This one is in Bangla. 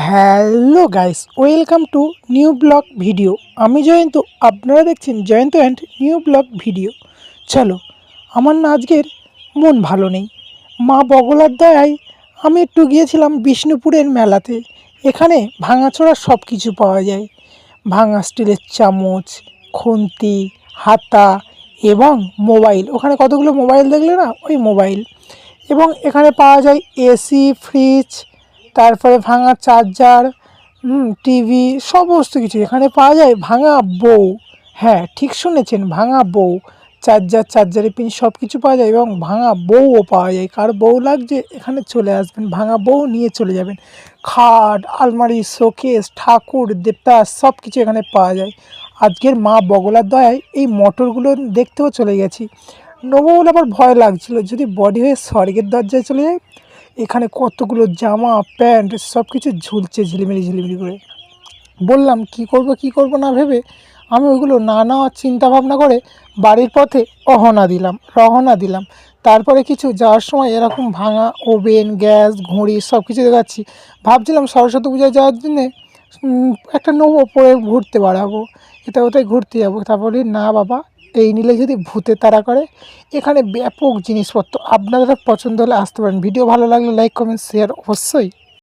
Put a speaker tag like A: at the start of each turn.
A: Hello guys, welcome to new blog video. আমি জয়ন্ত, আপনারা দেখছেন Jayanta and new blog video. চলো, আমার না আজকের মন ভালো নেই। মা বগলার দয়ায় আমি একটু গিয়েছিলাম বিষ্ণুপুরের মেলাতে। এখানে ভাঙাচোরা সব কিছু পাওয়া যায়। ভাঙা স্টিলের চামচ, খুন্তি, হাতা এবং মোবাইল। ওখানে কতগুলো মোবাইল দেখলে না, ওই মোবাইল। এবং এখানে পাওয়া যায় এসি, ফ্রিজ, তারপরে ভাঙা চার্জার, টিভি, সমস্ত কিছু এখানে পাওয়া যায়। ভাঙা বউ, হ্যাঁ ঠিক শুনেছেন, ভাঙা বউ, চার্জারের পিন সব কিছু পাওয়া যায়। এবং ভাঙা বউও পাওয়া যায়। কার বউ লাগছে এখানে চলে আসবেন, ভাঙা বউ নিয়ে চলে যাবেন। খাট, আলমারি, শোকেস, ঠাকুর, দেবতা সব কিছু এখানে পাওয়া যায়। আজকের মা বগলার দয়ায় এই মোটরগুলো দেখতেও চলে গেছি। নেবো বলে আবার ভয় লাগছিল, যদি বডি হয়ে স্বর্গের দরজায় চলে যায়। এখানে কতগুলো জামা প্যান্ট সব কিছু ঝুলছে ঝিলিমিলি ঝিলিমিলি করে। বললাম কি করব না ভেবে আমি ওইগুলো না নেওয়ার চিন্তা ভাবনা করে বাড়ির পথে রওনা দিলাম। তারপরে কিছু যাওয়ার সময় এরকম ভাঙা ওভেন, গ্যাস, ঘড়ি সব কিছু দেখাচ্ছি। ভাবছিলাম সরস্বতী পূজায় যাওয়ার জন্যে একটা নেবো, পরে ঘুরতে বাড়াবো, এটা ওটাই ঘুরতে যাবো। তারপরে না বাবা, এই নিলে যদি ভূতে তাড়া করে। এখানে ব্যাপক জিনিসপত্র, আপনাদের পছন্দ হলে আসতে পারেন। ভিডিও ভালো লাগলে লাইক, কমেন্ট, শেয়ার অবশ্যই।